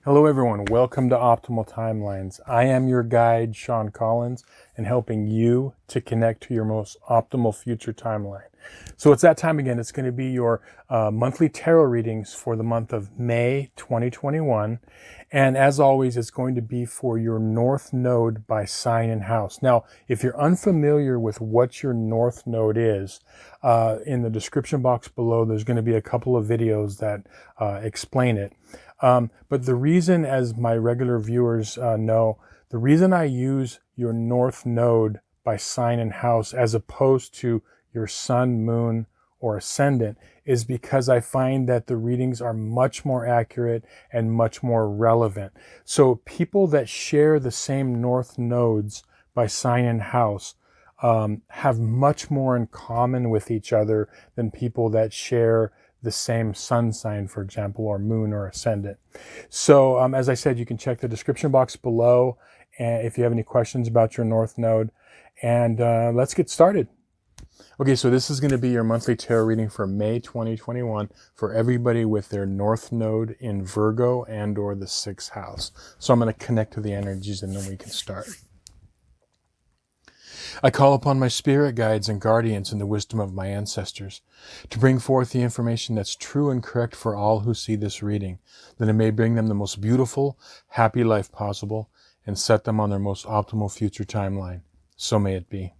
Hello everyone, welcome to Optimal Timelines. I am your guide, Sean Collins, and helping you to connect to your most optimal future timeline. So it's that time again. It's going to be your monthly tarot readings for the month of May 2021. And as always, it's going to be for your North Node by sign and house. Now, if you're unfamiliar with what your North Node is, in the description box below, there's going to be a couple of videos that explain it. But the reason, as my regular viewers know, the reason I use your North Node by sign and house as opposed to your sun, moon, or ascendant is because I find that the readings are much more accurate and much more relevant. So people that share the same North Nodes by sign and house have much more in common with each other than people that share the same sun sign, for example, or moon or ascendant. So as I said, you can check the description box below if you have any questions about your North Node. And let's get started. Okay, so this is going to be your monthly tarot reading for May 2021 for everybody with their North Node in Virgo and or the 6th house. So I'm going to connect to the energies and then we can start. I call upon my spirit guides and guardians and the wisdom of my ancestors to bring forth the information that's true and correct for all who see this reading, that it may bring them the most beautiful, happy life possible and set them on their most optimal future timeline. So may it be.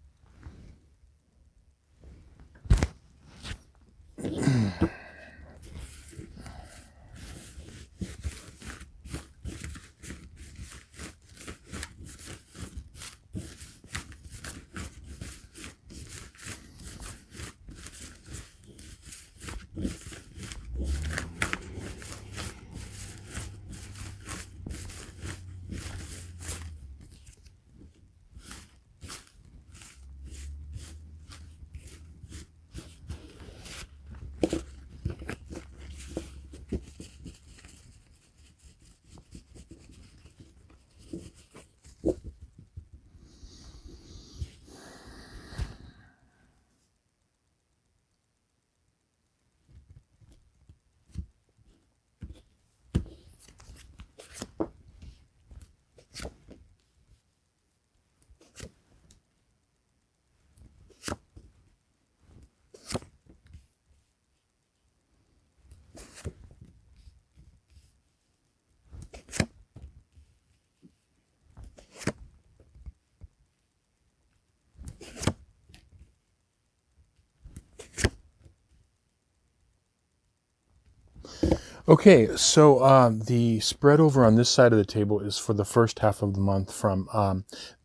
Okay, so the spread over on this side of the table is for the first half of the month from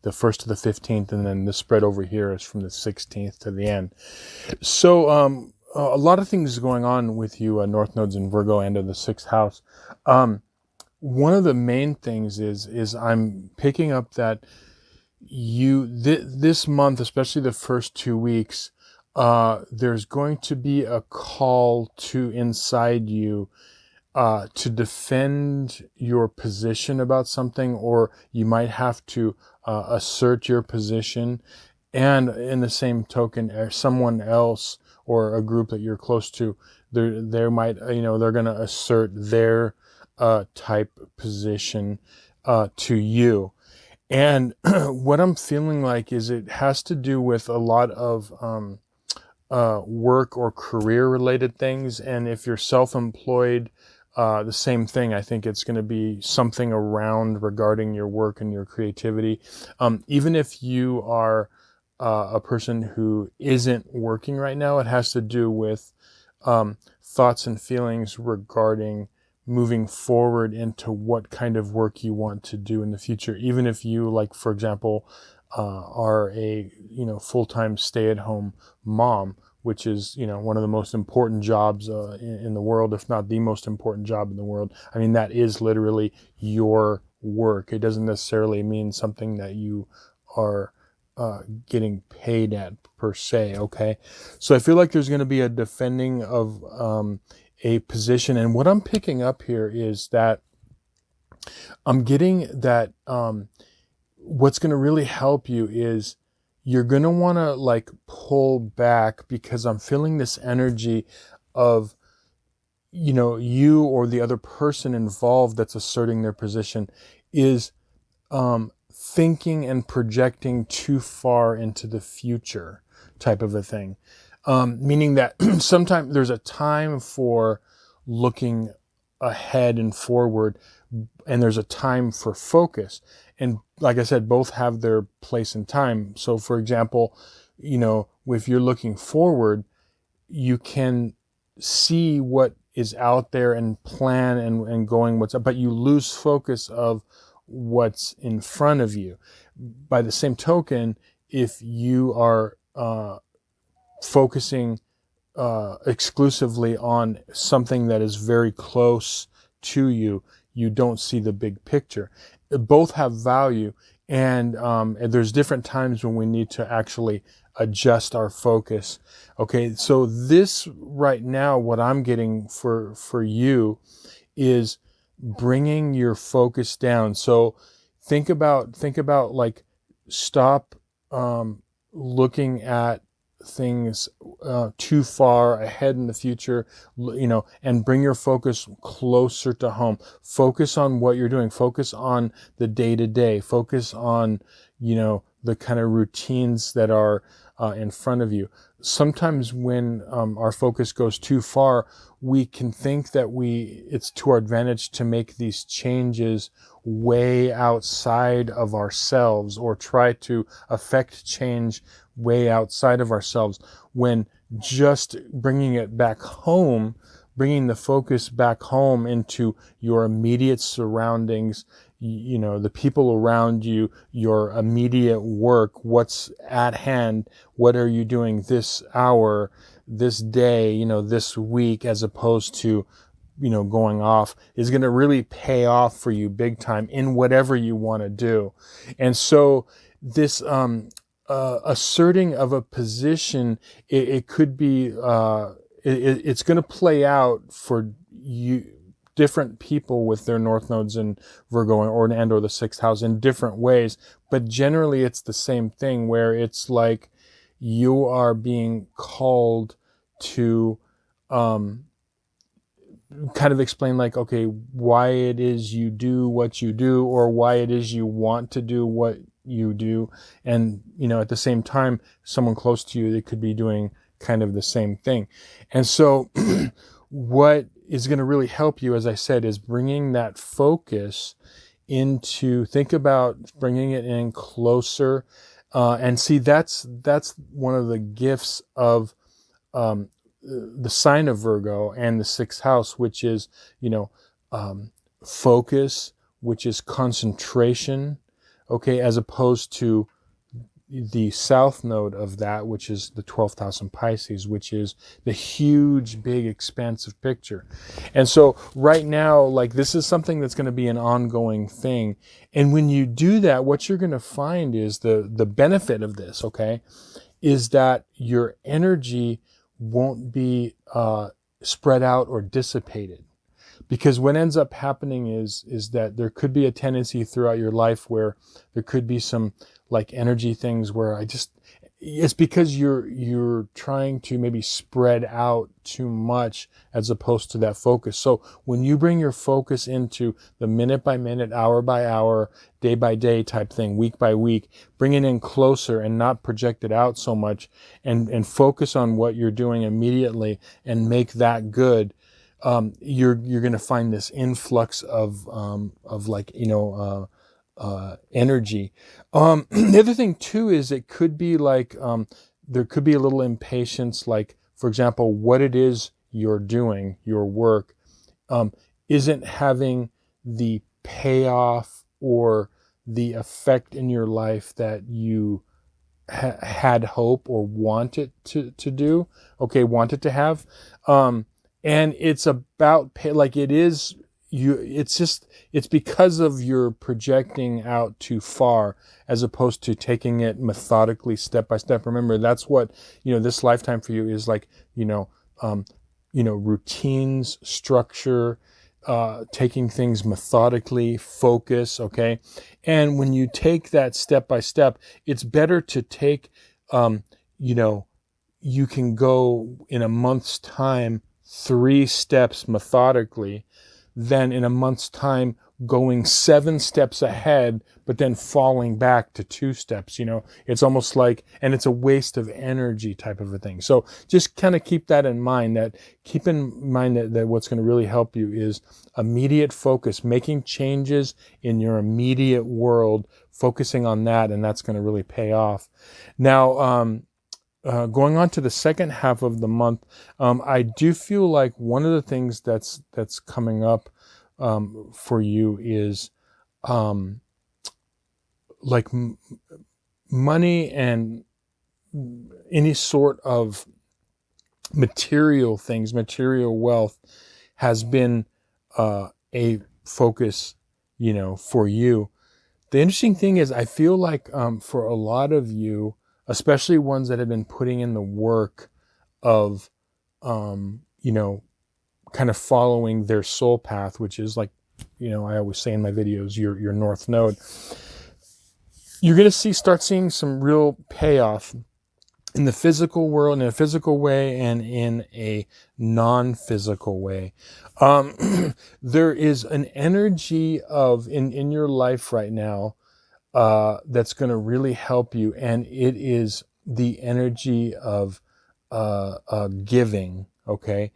the 1st to the 15th, and then the spread over here is from the 16th to the end. So a lot of things going on with you, North Nodes in Virgo and in the 6th house. One of the main things is I'm picking up that this month, especially the first 2 weeks, there's going to be a call to inside you to defend your position about something, or you might have to assert your position. And in the same token, someone else or a group that you're close to, they might, they're going to assert their type position to you. And what I'm feeling like is it has to do with a lot of work or career related things. And if you're self-employed, the same thing. I think it's going to be something around regarding your work and your creativity. Even if you are a person who isn't working right now, it has to do with thoughts and feelings regarding moving forward into what kind of work you want to do in the future. Even if you, like, for example, are a full-time stay-at-home mom, which is, one of the most important jobs in the world, if not the most important job in the world. I mean, that is literally your work. It doesn't necessarily mean something that you are getting paid at per se, okay? So I feel like there's going to be a defending of a position. And what I'm picking up here is that I'm getting that what's going to really help you is you're going to want to pull back, because I'm feeling this energy of you or the other person involved that's asserting their position is thinking and projecting too far into the future type of a thing. Meaning that sometimes there's a time for looking ahead and forward, and there's a time for focus. And like I said, both have their place and time. So for example, if you're looking forward, you can see what is out there and plan and going what's up, but you lose focus of what's in front of you. By the same token, if you are focusing exclusively on something that is very close to you, you don't see the big picture. Both have value, and there's different times when we need to actually adjust our focus. Okay, so this right now, what I'm getting for you is bringing your focus down. So think about like, stop looking at things too far ahead in the future, and bring your focus closer to home. Focus on what you're doing. Focus on the day-to-day. Focus on, the kind of routines that are in front of you. Sometimes when our focus goes too far, we can think that it's to our advantage to make these changes way outside of ourselves, or try to affect change way outside of ourselves, when just bringing it back home, bringing the focus back home into your immediate surroundings, the people around you, your immediate work, what's at hand, what are you doing this hour, this day, this week, as opposed to, going off, is going to really pay off for you big time in whatever you want to do. And so this asserting of a position, it could be, it's going to play out for you, different people with their north nodes in Virgo or the sixth house in different ways. But generally it's the same thing, where it's like you are being called to kind of explain, like, okay, why it is you do what you do, or why it is you want to do what you do. And, at the same time, someone close to you, they could be doing kind of the same thing. And so what is going to really help you, as I said, is bringing that focus think about bringing it in closer. And see, that's one of the gifts of the sign of Virgo and the sixth house, which is, focus, which is concentration, okay, as opposed to the south node of that, which is the 12th house in Pisces, which is the huge, big, expansive picture. And so right now, like, this is something that's going to be an ongoing thing. And when you do that, what you're going to find is the benefit of this, okay, is that your energy won't be spread out or dissipated. Because what ends up happening is that there could be a tendency throughout your life where there could be some like energy things where it's because you're trying to maybe spread out too much as opposed to that focus. So when you bring your focus into the minute by minute, hour by hour, day by day type thing, week by week, bring it in closer and not project it out so much, and focus on what you're doing immediately and make that good. You're going to find this influx of like, energy. The other thing too is it could be like, there could be a little impatience, like, for example, what it is you're doing, your work, isn't having the payoff or the effect in your life that you had hope or wanted to do, okay, wanted to have. And it's about like it is it's because of your projecting out too far as opposed to taking it methodically step by step. Remember, that's what, this lifetime for you is like, routines, structure, taking things methodically, focus. Okay. And when you take that step by step, it's better to take, you can go in a month's time 3 steps methodically than in a month's time going 7 steps ahead, but then falling back to 2 steps. It's almost like, and it's a waste of energy type of a thing. So just kind of keep that in mind, that what's going to really help you is immediate focus, making changes in your immediate world, focusing on that, and that's going to really pay off. Now, going on to the second half of the month, I do feel like one of the things that's coming up for you is like money and any sort of material things, material wealth has been a focus, for you. The interesting thing is I feel like for a lot of you, especially ones that have been putting in the work of, kind of following their soul path, which is like, I always say in my videos, your North Node, you're going to start seeing some real payoff in the physical world, in a physical way and in a non-physical way. There is an energy in your life right now that's going to really help you, and it is the energy of giving. Okay.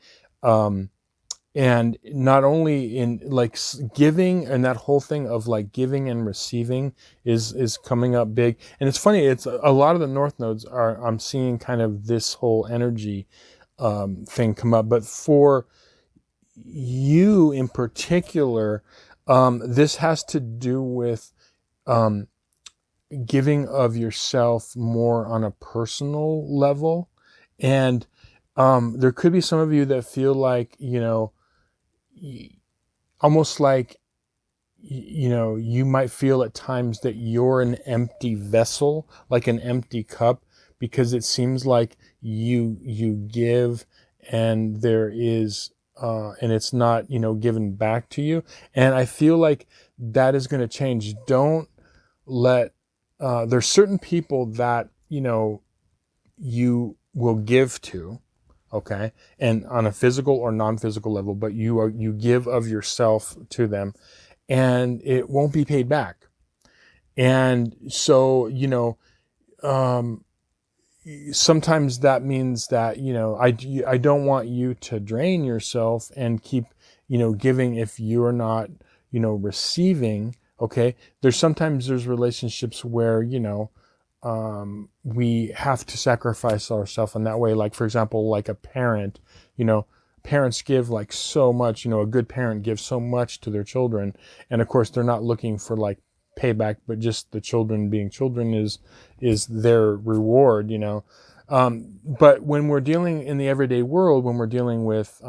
And not only in like giving, and that whole thing of like giving and receiving is coming up big. And it's funny, it's a lot of the North Nodes I'm seeing kind of this whole energy thing come up. But for you in particular, this has to do with giving of yourself more on a personal level. And there could be some of you that feel like, almost like, you might feel at times that you're an empty vessel, like an empty cup, because it seems like you give and there is, and it's not, given back to you. And I feel like that is going to change. Don't let, there's certain people that, you will give to, okay, and on a physical or non-physical level, but you give of yourself to them, and it won't be paid back. And so, sometimes that means that, I don't want you to drain yourself and keep, giving if you're not, receiving. Okay. There's relationships where, we have to sacrifice ourselves in that way. Like, for example, like a parent, parents give like so much, a good parent gives so much to their children. And of course, they're not looking for like payback, but just the children being children is their reward, but when we're dealing in the everyday world, when we're dealing with,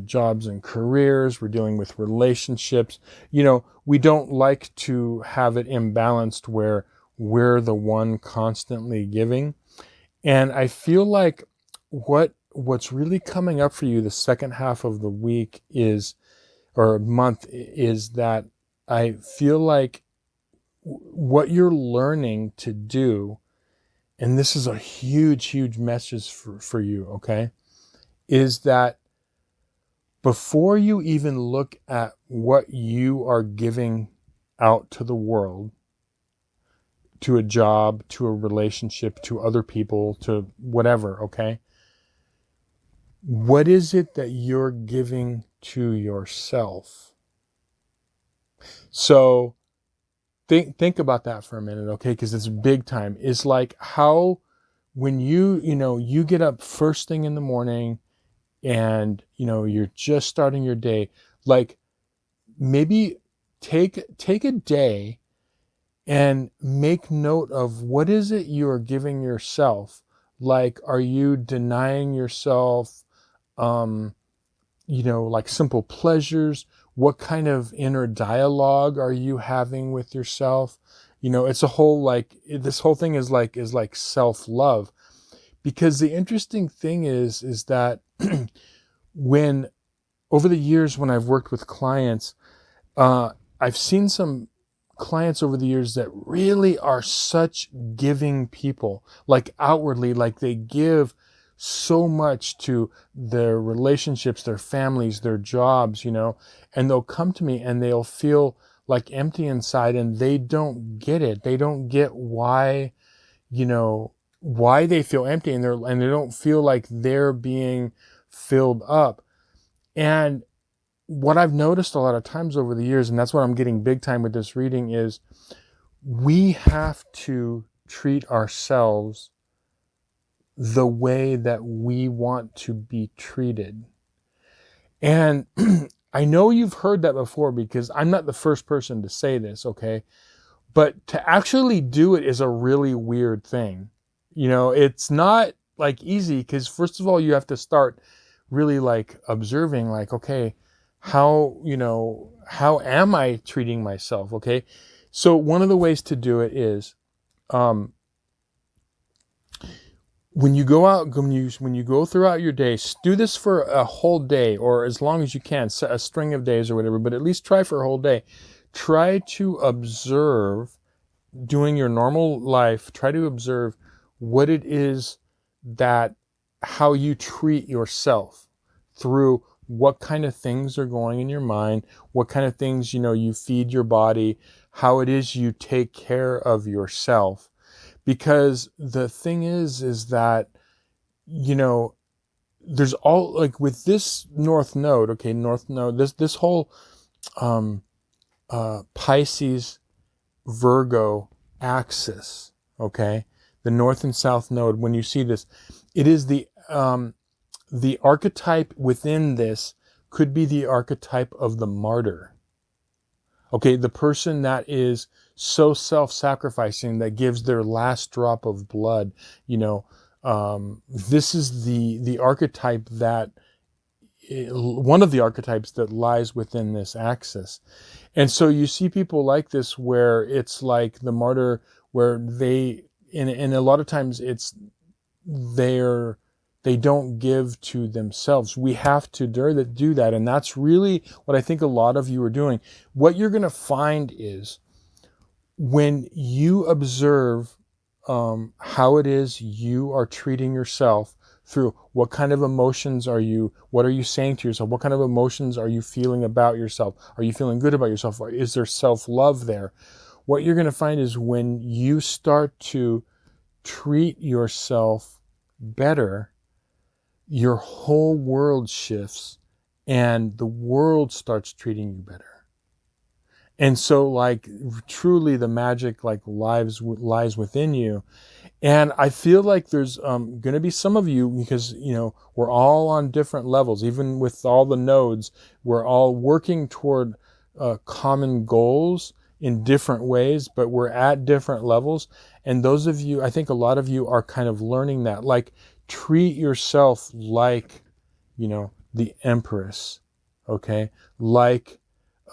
jobs and careers, we're dealing with relationships, we don't like to have it imbalanced where we're the one constantly giving. And I feel like what's really coming up for you the second half of the week or month is that I feel like what you're learning to do, and this is a huge, huge message for you, okay, is that before you even look at what you are giving out to the world, to a job, to a relationship, to other people, to whatever, okay, what is it that you're giving to yourself? So think about that for a minute, okay? Because it's big time. It's like how when you get up first thing in the morning and, you're just starting your day, like maybe take a day and make note of what is it you are giving yourself. Like, are you denying yourself, like simple pleasures? What kind of inner dialogue are you having with yourself? It's a whole, like, this whole thing is like self-love. Because the interesting thing is that when, over the years, when I've worked with clients, I've seen some clients over the years that really are such giving people, like outwardly, like they give so much to their relationships, their families, their jobs, and they'll come to me and they'll feel like empty inside, and they don't get it. They don't get why, why they feel empty, and they don't feel like they're being filled up. And what I've noticed a lot of times over the years, and that's what I'm getting big time with this reading, is we have to treat ourselves the way that we want to be treated. And I know you've heard that before, because I'm not the first person to say this, okay? But to actually do it is a really weird thing. It's not like easy, because first of all, you have to start really like observing, like, okay, how am I treating myself? Okay. So one of the ways to do it is, when you go out, when you go throughout your day, do this for a whole day, or as long as you can, a string of days or whatever, but at least try for a whole day. Try to observe, doing your normal life, try to observe what it is how you treat yourself, through what kind of things are going in your mind, what kind of things, you feed your body, how it is you take care of yourself. Because the thing is that, there's all, like with this North Node, this whole Pisces Virgo axis, okay, the North and South Node, when you see this, it is the archetype within this could be the archetype of the martyr. Okay, the person that is so self-sacrificing, that gives their last drop of blood. This is the archetype one of the archetypes that lies within this axis. And so you see people like this, where it's like the martyr, where and a lot of times they don't give to themselves. We have to do that. And that's really what I think a lot of you are doing. What you're going to find is, when you observe how it is you are treating yourself, through what kind of emotions what are you saying to yourself? What kind of emotions are you feeling about yourself? Are you feeling good about yourself? Or is there self-love there? What you're going to find is, when you start to treat yourself better, your whole world shifts, and the world starts treating you better. And so, like, truly the magic, like, lies within you. And I feel like there's going to be some of you, because, we're all on different levels. Even with all the nodes, we're all working toward common goals in different ways, but we're at different levels. And those of you, I think a lot of you are kind of learning that, like, treat yourself like, the Empress, okay? Like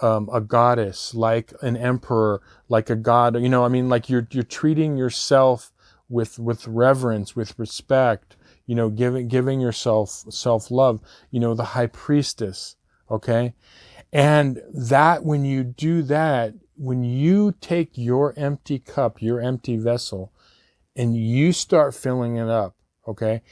a goddess, like an emperor, like a god, like you're treating yourself with reverence, with respect, giving yourself self-love, the high priestess, okay? And that, when you do that, when you take your empty cup, your empty vessel, and you start filling it up, okay?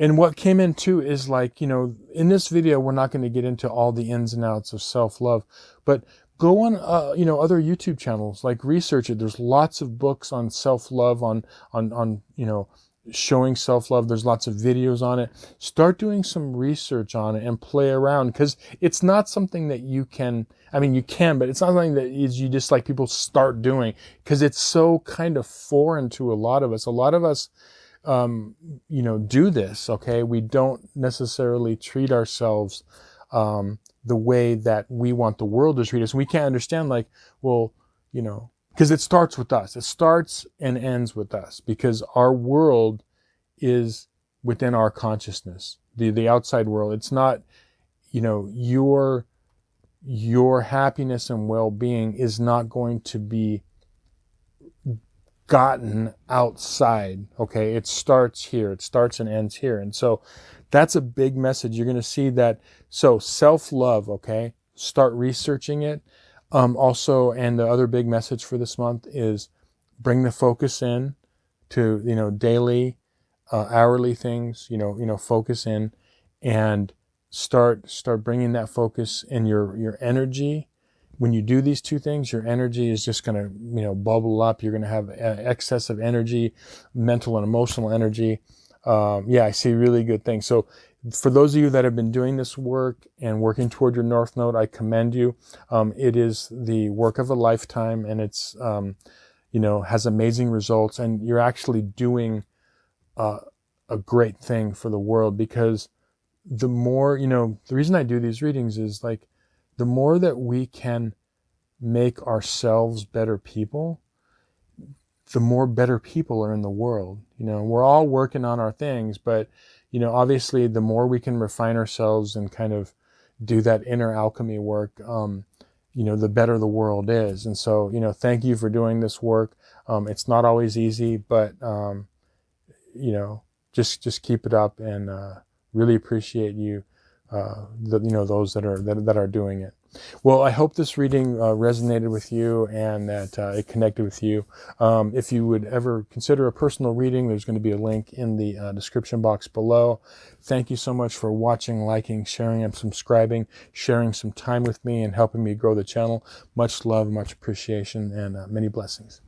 And what came in too is, like, in this video, we're not going to get into all the ins and outs of self-love, but go on, other YouTube channels, like, research it. There's lots of books on self-love, on showing self-love. There's lots of videos on it. Start doing some research on it and play around, because it's not something that you can, you can, but it's not something that you just, like, people start doing, because it's so kind of foreign to a lot of us. A lot of us, do this, okay? We don't necessarily treat ourselves the way that we want the world to treat us. We can't understand, like, well, because it starts with us. It starts and ends with us, because our world is within our consciousness. The outside world, it's not, your happiness and well-being is not going to be gotten outside, okay? It starts here. It starts and ends here. And so that's a big message. You're going to see that. So self-love, okay? Start researching it. Also, and the other big message for this month is, bring the focus in to, daily hourly things, focus in, and start bringing that focus in your energy. When you do these two things, your energy is just going to, bubble up. You're going to have excess of energy, mental and emotional energy. I see really good things. So for those of you that have been doing this work and working toward your North Node, I commend you. It is the work of a lifetime, and it's, has amazing results, and you're actually doing a great thing for the world, because the more, the reason I do these readings is like, the more that we can make ourselves better people, the more better people are in the world. We're all working on our things, but, obviously the more we can refine ourselves and kind of do that inner alchemy work, the better the world is. And so, thank you for doing this work. It's not always easy, but, just keep it up, and really appreciate you, those that are doing it. Well, I hope this reading resonated with you, and that it connected with you. If you would ever consider a personal reading, there's going to be a link in the description box below. Thank you so much for watching, liking, sharing, and subscribing, sharing some time with me and helping me grow the channel. Much love, much appreciation, and many blessings.